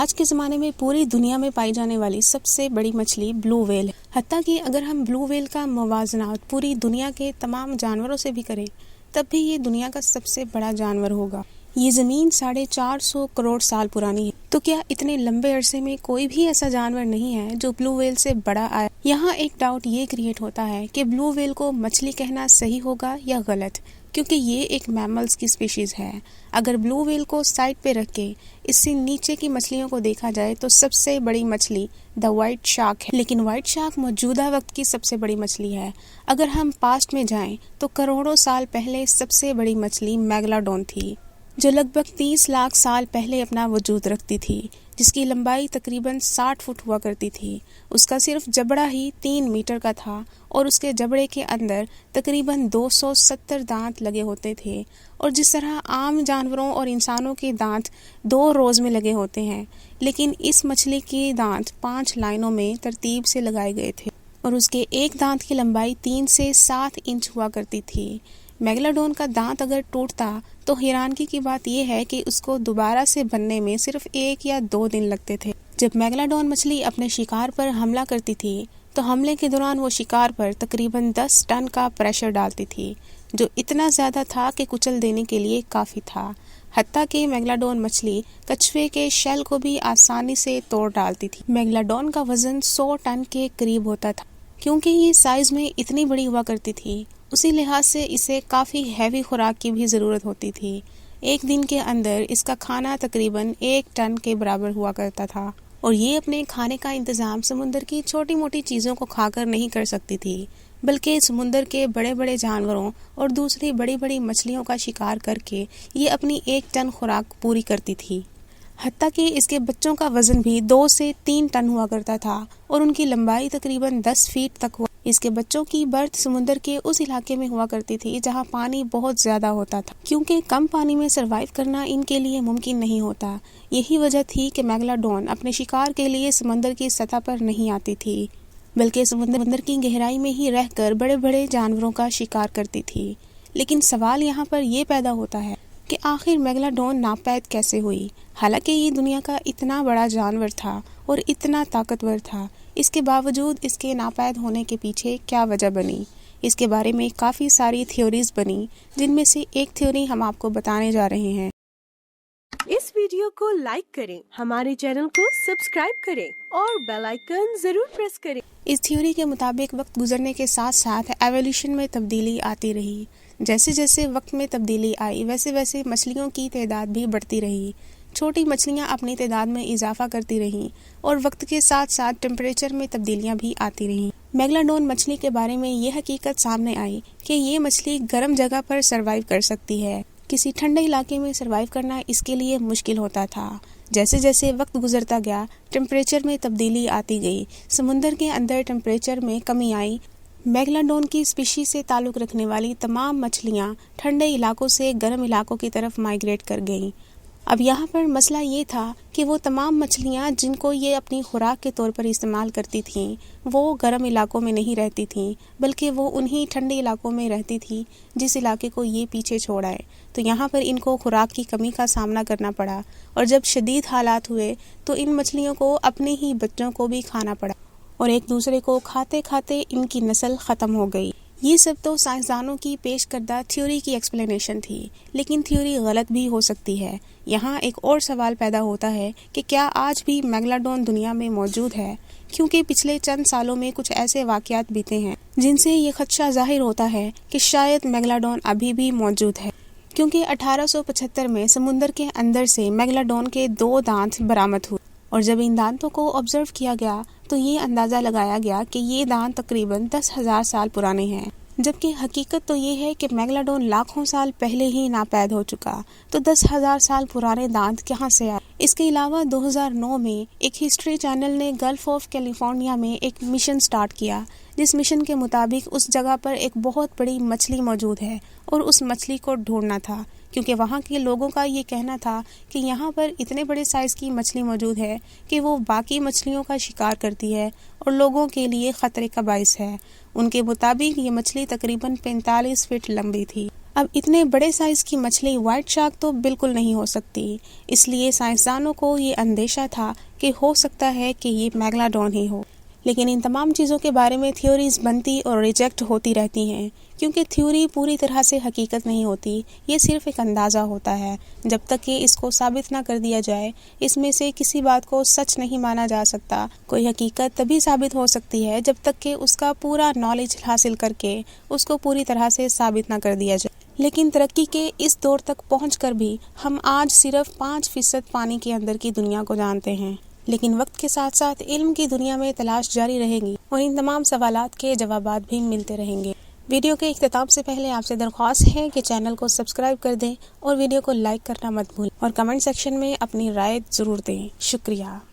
آج کے زمانے میں پوری دنیا میں پائی جانے والی سب سے بڑی مچھلی بلو ویل ہے۔ حتیٰ کہ اگر ہم بلو ویل کا موازنہ پوری دنیا کے تمام جانوروں سے بھی کریں تب بھی یہ دنیا کا سب سے بڑا جانور ہوگا۔ یہ زمین 450 کروڑ سال پرانی ہے، تو کیا اتنے لمبے عرصے میں کوئی بھی ایسا جانور نہیں ہے جو بلو ویل سے بڑا آیا؟ یہاں ایک ڈاؤٹ یہ کریٹ ہوتا ہے کہ بلو ویل کو مچھلی کہنا صحیح ہوگا یا غلط، کیونکہ یہ ایک میملز کی سپیشیز ہے۔ اگر بلو ویل کو سائڈ پہ رکھ کے اس سے نیچے کی مچھلیوں کو دیکھا جائے تو سب سے بڑی مچھلی دا وائٹ شارک ہے، لیکن وائٹ شارک موجودہ وقت کی سب سے بڑی مچھلی ہے۔ اگر ہم پاسٹ میں جائیں تو کروڑوں سال پہلے سب سے بڑی مچھلی میگلاڈون تھی، جو لگ بھگ 30 لاکھ سال پہلے اپنا وجود رکھتی تھی، جس کی لمبائی تقریباً 60 فٹ ہوا کرتی تھی۔ اس کا صرف جبڑا ہی 3 میٹر کا تھا اور اس کے جبڑے کے اندر تقریباً 270 دانت لگے ہوتے تھے، اور جس طرح عام جانوروں اور انسانوں کے دانت 2 روز میں لگے ہوتے ہیں، لیکن اس مچھلی کے دانت 5 لائنوں میں ترتیب سے لگائے گئے تھے اور اس کے ایک دانت کی لمبائی 3 سے 7 انچ ہوا کرتی تھی۔ میگلاڈون کا دانت اگر ٹوٹتا تو حیرانگی کی بات یہ ہے کہ اس کو دوبارہ سے بننے میں صرف 1 یا 2 دن لگتے تھے۔ جب میگلاڈون مچھلی اپنے شکار پر حملہ کرتی تھی تو حملے کے دوران وہ شکار پر تقریباً 10 ٹن کا پریشر ڈالتی تھی، جو اتنا زیادہ تھا کہ کچل دینے کے لیے کافی تھا۔ حتیٰ کہ میگلاڈون مچھلی کچھوے کے شیل کو بھی آسانی سے توڑ ڈالتی تھی۔ میگلاڈون کا وزن 100 ٹن کے قریب ہوتا تھا۔ کیونکہ یہ سائز میں اتنی بڑی ہوا کرتی تھی، اسی لحاظ سے اسے کافی ہیوی خوراک کی بھی ضرورت ہوتی تھی۔ ایک دن کے اندر اس کا کھانا تقریباً 1 ٹن کے برابر ہوا کرتا تھا، اور یہ اپنے کھانے کا انتظام سمندر کی چھوٹی موٹی چیزوں کو کھا کر نہیں کر سکتی تھی، بلکہ سمندر کے بڑے بڑے جانوروں اور دوسری بڑی بڑی مچھلیوں کا شکار کر کے یہ اپنی 1 ٹن خوراک پوری کرتی تھی۔ حتیٰ کہ اس کے بچوں کا وزن بھی 2 سے 3 ٹن ہوا کرتا تھا اور ان کی لمبائی تقریباً 10 فیٹ تک ہوا۔ اس کے بچوں کی برتھ سمندر کے اس علاقے میں ہوا کرتی تھی جہاں پانی بہت زیادہ ہوتا تھا، کیونکہ کم پانی میں سروائیو کرنا ان کے لیے ممکن نہیں ہوتا۔ یہی وجہ تھی کہ میگلاڈون اپنے شکار کے لیے سمندر کی سطح پر نہیں آتی تھی، بلکہ سمندر کی گہرائی میں ہی رہ کر بڑے بڑے جانوروں کا شکار کرتی تھی۔ لیکن سوال یہاں پر یہ پیدا ہوتا ہے کہ آخر میگلاڈون ناپید کیسے ہوئی؟ حالانکہ یہ دنیا کا اتنا بڑا جانور تھا اور اتنا طاقتور تھا، اس کے باوجود اس کے ناپید ہونے کے پیچھے کیا وجہ بنی؟ اس کے بارے میں کافی ساری تھیوریز بنی، جن میں سے ایک تھیوری ہم آپ کو بتانے جا رہے ہیں۔ اس ویڈیو کو لائک کریں، ہمارے چینل کو سبسکرائب کریں اور بیل آئیکن ضرور پریس کریں۔ اس تھیوری کے مطابق وقت گزرنے کے ساتھ ساتھ ایولیوشن میں تبدیلی آتی رہی۔ جیسے جیسے وقت میں تبدیلی آئی ویسے ویسے مچھلیوں کی تعداد بھی بڑھتی رہی۔ چھوٹی مچھلیاں اپنی تعداد میں اضافہ کرتی رہیں اور وقت کے ساتھ ساتھ ٹیمپریچر میں تبدیلیاں بھی آتی رہیں۔ میگلاڈون مچھلی کے بارے میں یہ حقیقت سامنے آئی کہ یہ مچھلی گرم جگہ پر سروائیو کر سکتی ہے۔ کسی ٹھنڈے علاقے میں سروائیو کرنا اس کے لیے مشکل ہوتا تھا۔ جیسے جیسے وقت گزرتا گیا ٹیمپریچر میں تبدیلی آتی گئی، سمندر کے اندر ٹیمپریچر میں کمی آئی۔ میگلاڈون کی اسپیشی سے تعلق رکھنے والی تمام مچھلیاں ٹھنڈے علاقوں سے گرم علاقوں کی طرف مائیگریٹ کر گئیں۔ اب یہاں پر مسئلہ یہ تھا کہ وہ تمام مچھلیاں جن کو یہ اپنی خوراک کے طور پر استعمال کرتی تھیں وہ گرم علاقوں میں نہیں رہتی تھیں، بلکہ وہ انہی ٹھنڈے علاقوں میں رہتی تھیں جس علاقے کو یہ پیچھے چھوڑ آئے۔ تو یہاں پر ان کو خوراک کی کمی کا سامنا کرنا پڑا، اور جب شدید حالات ہوئے تو ان مچھلیوں کو اپنے ہی بچوں کو بھی کھانا پڑا، اور ایک دوسرے کو کھاتے کھاتے ان کی نسل ختم ہو گئی۔ یہ سب تو سائنسدانوں کی پیش کردہ تھیوری کی ایکسپلینیشن تھی، لیکن تھیوری غلط بھی ہو سکتی ہے۔ یہاں ایک اور سوال پیدا ہوتا ہے کہ کیا آج بھی میگلاڈون دنیا میں موجود ہے؟ کیونکہ پچھلے چند سالوں میں کچھ ایسے واقعات بیتے ہیں جن سے یہ خدشہ ظاہر ہوتا ہے کہ شاید میگلاڈون ابھی بھی موجود ہے، کیونکہ 1875 میں سمندر کے اندر سے میگلاڈون کے 2 دانت برآمد ہوئے، اور جب ان دانتوں کو آبزرو کیا گیا تو یہ اندازہ لگایا گیا کہ یہ دانت تقریباً 10,000 سال پرانے ہیں، جبکہ حقیقت تو یہ ہے کہ میگلاڈون لاکھوں سال پہلے ہی ناپید ہو چکا، تو 10,000 سال پرانے دانت کہاں سے آئے؟ اس کے علاوہ 2009 میں ایک ہسٹری چینل نے گلف آف کیلیفورنیا میں ایک مشن سٹارٹ کیا، جس مشن کے مطابق اس جگہ پر ایک بہت بڑی مچھلی موجود ہے اور اس مچھلی کو ڈھونڈنا تھا، کیونکہ وہاں کے لوگوں کا یہ کہنا تھا کہ یہاں پر اتنے بڑے سائز کی مچھلی موجود ہے کہ وہ باقی مچھلیوں کا شکار کرتی ہے اور لوگوں کے لیے خطرے کا باعث ہے۔ ان کے مطابق یہ مچھلی تقریباً 45 فٹ لمبی تھی۔ اب اتنے بڑے سائز کی مچھلی وائٹ شارک تو بالکل نہیں ہو سکتی، اس لیے سائنسدانوں کو یہ اندیشہ تھا کہ ہو سکتا ہے کہ یہ میگلاڈون ہی ہو۔ لیکن ان تمام چیزوں کے بارے میں تھیوریز بنتی اور ریجیکٹ ہوتی رہتی ہیں، کیونکہ تھیوری پوری طرح سے حقیقت نہیں ہوتی، یہ صرف ایک اندازہ ہوتا ہے۔ جب تک کہ اس کو ثابت نہ کر دیا جائے، اس میں سے کسی بات کو سچ نہیں مانا جا سکتا۔ کوئی حقیقت تبھی ثابت ہو سکتی ہے جب تک کہ اس کا پورا نالج حاصل کر کے اس کو پوری طرح سے ثابت نہ کر دیا جائے۔ لیکن ترقی کے اس دور تک پہنچ کر بھی ہم آج صرف 5% پانی کے اندر کی دنیا کو جانتے ہیں، لیکن وقت کے ساتھ ساتھ علم کی دنیا میں تلاش جاری رہے گی اور ان تمام سوالات کے جوابات بھی ملتے رہیں گے۔ ویڈیو کے اختتام سے پہلے آپ سے درخواست ہے کہ چینل کو سبسکرائب کر دیں اور ویڈیو کو لائک کرنا مت بھولیں اور کمنٹ سیکشن میں اپنی رائے ضرور دیں۔ شکریہ۔